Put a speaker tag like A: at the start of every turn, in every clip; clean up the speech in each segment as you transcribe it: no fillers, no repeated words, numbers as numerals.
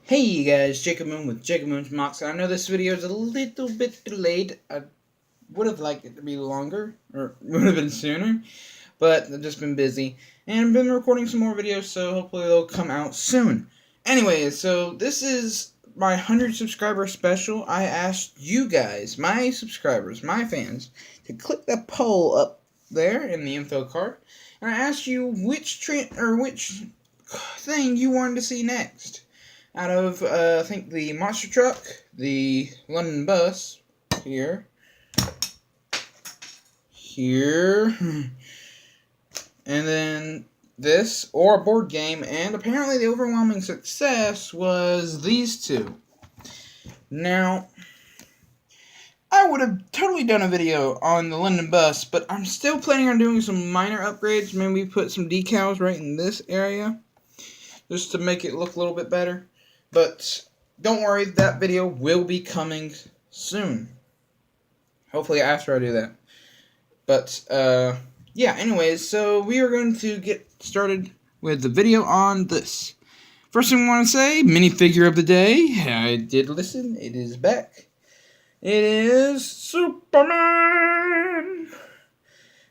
A: Hey guys, Jacob Moon with Jacob Moon's Mox. I know this video is a little bit delayed. I would have liked it to be longer, or would have been sooner, but I've just been busy. And I've been recording some more videos, so hopefully they'll come out soon. Anyways, so this is my 100 subscriber special. I asked you guys, my subscribers, my fans, to click the poll up there in the info card. And I asked you which thing you wanted to see next out of, I think, the monster truck, the London bus, here, and then this, or a board game, and apparently the overwhelming success was these two. Now, I would have totally done a video on the London bus, but I'm still planning on doing some minor upgrades, maybe put some decals right in this area, just to make it look a little bit better. But don't worry, that video will be coming soon. Hopefully after I do that. But, yeah, anyways, so we are going to get started with the video on this. First thing I want to say, minifigure of the day. I did listen, it is back. It is Superman!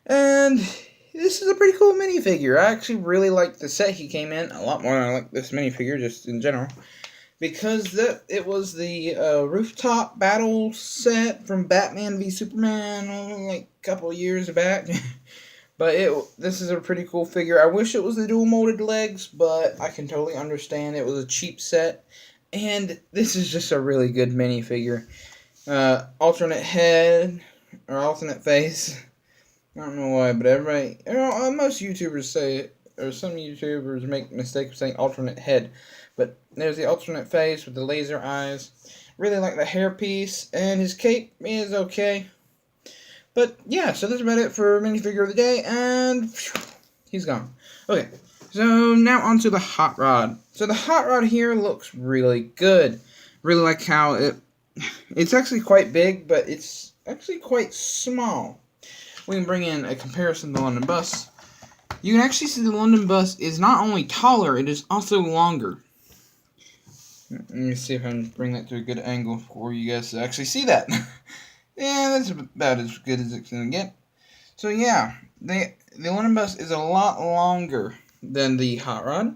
A: And this is a pretty cool minifigure. I actually really like the set he came in a lot more than I like this minifigure, just in general. Because it was the rooftop battle set from Batman v Superman like a couple of years back. But this is a pretty cool figure. I wish it was the dual molded legs, but I can totally understand it was a cheap set. And this is just a really good minifigure. Alternate head, or alternate face. I don't know why, but everybody, most YouTubers say it, or some YouTubers make the mistake of saying alternate head. But there's the alternate face with the laser eyes. Really like the hairpiece, and his cape is okay. But yeah, so that's about it for minifigure of the day, and he's gone. Okay, so now onto the hot rod. So the hot rod here looks really good. Really like how it's actually quite big, but it's actually quite small. We can bring in a comparison to the London bus. You can actually see the London bus is not only taller, it is also longer. Let me see if I can bring that to a good angle for you guys to actually see that. Yeah, that's about as good as it's going to get. So yeah, the London bus is a lot longer than the hot rod.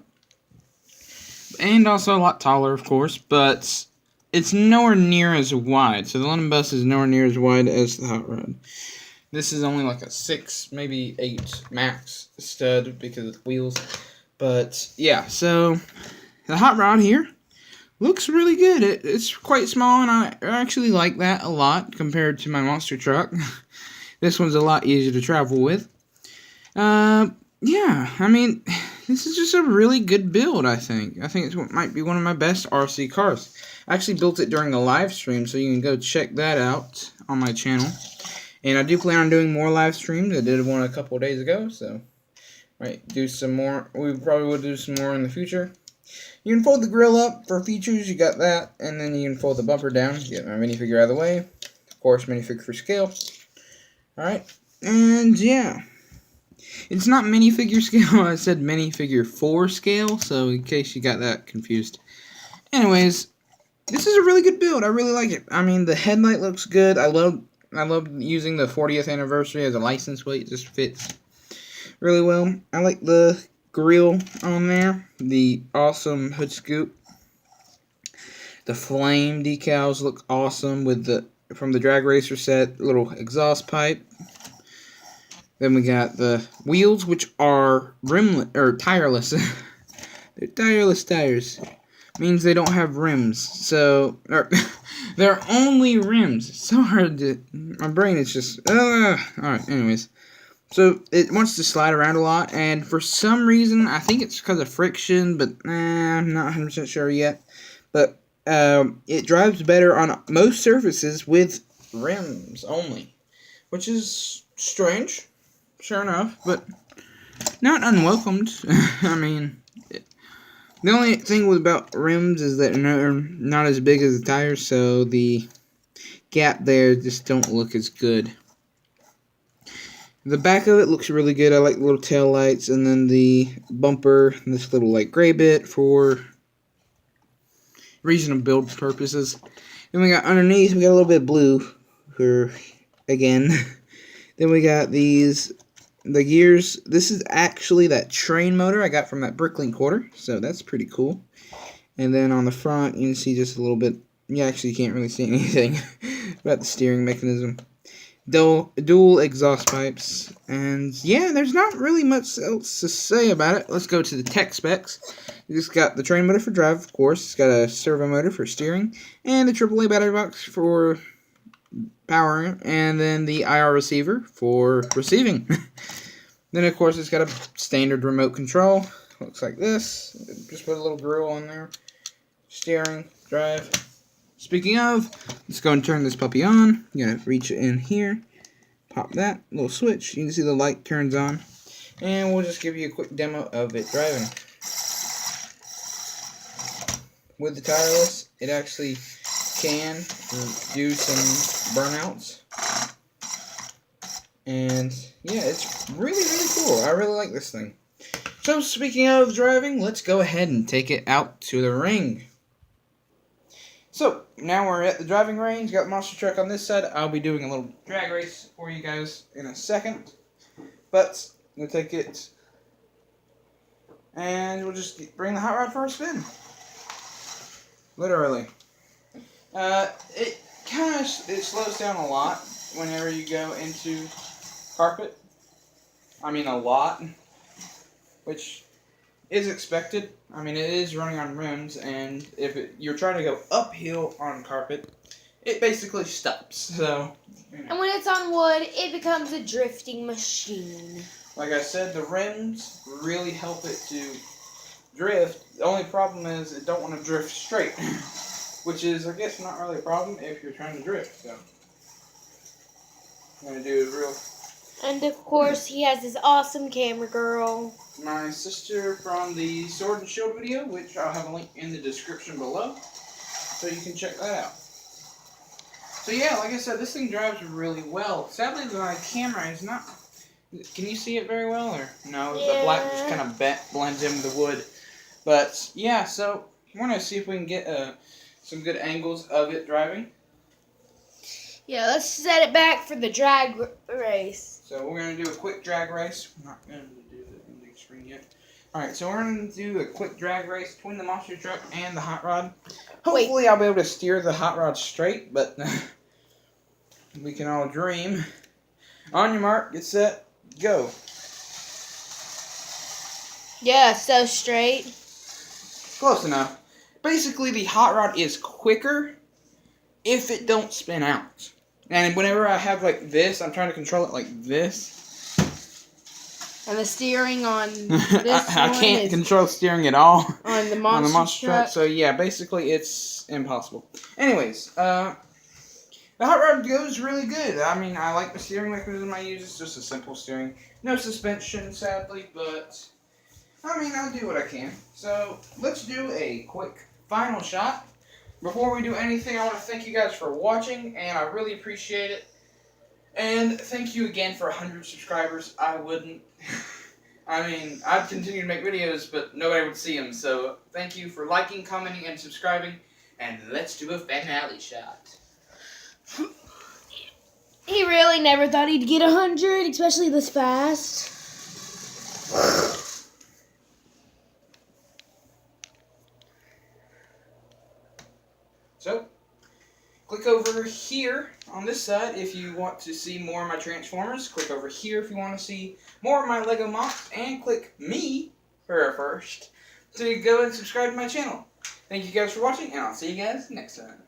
A: And also a lot taller, of course, but it's nowhere near as wide. So the London bus is nowhere near as wide as the hot rod. This is only like a 6, maybe 8 max stud because of the wheels. But yeah, so the hot rod here looks really good. It's quite small, and I actually like that a lot compared to my monster truck. This one's a lot easier to travel with. Yeah, I mean, this is just a really good build, I think. I think it might be one of my best RC cars. I actually built it during a live stream, so you can go check that out on my channel. And I do plan on doing more live streams. I did one a couple of days ago, so might do some more. We probably will do some more in the future. You can fold the grill up for features, you got that, and then you can fold the bumper down, get my minifigure out of the way. Of course, minifigure for scale. Alright, and yeah. It's not minifigure scale, I said minifigure for scale, so in case you got that confused. Anyways, this is a really good build, I really like it. I mean, the headlight looks good, I love using the 40th anniversary as a license plate, it just fits really well. I like the grill on there, the awesome hood scoop. The flame decals look awesome with from the drag racer set, little exhaust pipe. Then we got the wheels, which are tireless. They're tireless tires. Means they don't have rims. So they're only rims. It's so hard to. My brain is just. Alright, anyways. So it wants to slide around a lot, and for some reason, I think it's because of friction, but I'm not 100% sure yet. But it drives better on most surfaces with rims only, which is strange, sure enough, but not unwelcomed. I mean, the only thing about rims is that they're not as big as the tires, so the gap there just don't look as good. The back of it looks really good. I like the little tail lights, and then the bumper, and this little like gray bit for reasonable build purposes. Then we got underneath, we got a little bit of blue for, again. Then we got the gears. This is actually that train motor I got from that Bricklink quarter, so that's pretty cool. And then on the front, you can see just a little bit. You actually can't really see anything about the steering mechanism. Dual exhaust pipes, and yeah, there's not really much else to say about it. Let's go to the tech specs. It's got the train motor for drive, of course. It's got a servo motor for steering, and the AAA battery box for power, and then the IR receiver for receiving. Then, of course, it's got a standard remote control. Looks like this. Just put a little grill on there. Steering, drive. Speaking of, let's go and turn this puppy on. You gotta reach it in here, pop that little switch. You can see the light turns on, and we'll just give you a quick demo of it driving. With the tireless, it actually can do some burnouts, and yeah, it's really cool. I really like this thing. So speaking of driving, let's go ahead and take it out to the ring. So, now we're at the driving range, got the monster truck on this side. I'll be doing a little drag race for you guys in a second. But, we'll take it, and we'll just bring the hot rod for a spin. Literally. It slows down a lot whenever you go into carpet. I mean a lot, which is expected. I mean, it is running on rims, and if you're trying to go uphill on carpet, it basically stops. So, you know.
B: And when it's on wood, it becomes a drifting machine.
A: Like I said, the rims really help it to drift. The only problem is it don't want to drift straight, which is, I guess, not really a problem if you're trying to drift. So, I'm gonna do it real.
B: And of course, he has his awesome camera girl.
A: My sister from the Sword and Shield video, which I'll have a link in the description below, so you can check that out. So yeah, like I said, this thing drives really well. Sadly, my camera is not. Can you see it very well, or no?
B: Yeah.
A: The black just kind of blends in with the wood. But yeah, so we're gonna see if we can get some good angles of it driving.
B: Yeah, let's set it back for the drag race.
A: So we're going to do a quick drag race. We're not going to do the big screen yet. Alright, so we're going to do a quick drag race between the monster truck and the hot rod. Hopefully I'll be able to steer the hot rod straight, but we can all dream. On your mark, get set, go.
B: Yeah, so straight.
A: Close enough. Basically, the hot rod is quicker if it don't spin out. And whenever I have like this, I'm trying to control it like this.
B: And the steering on this
A: I can't control steering at all
B: on the monster truck.
A: So yeah, basically it's impossible. Anyways, the hot rod goes really good. I mean, I like the steering mechanism I use. It's just a simple steering. No suspension, sadly, but I mean, I'll do what I can. So let's do a quick final shot. Before we do anything, I want to thank you guys for watching, and I really appreciate it. And thank you again for 100 subscribers. I wouldn't. I mean, I'd continue to make videos, but nobody would see them. So thank you for liking, commenting, and subscribing. And let's do a finale shot.
B: He really never thought he'd get 100, especially this fast.
A: So, click over here on this side if you want to see more of my Transformers. Click over here if you want to see more of my Lego Mocs. And click me for first to go and subscribe to my channel. Thank you guys for watching, and I'll see you guys next time.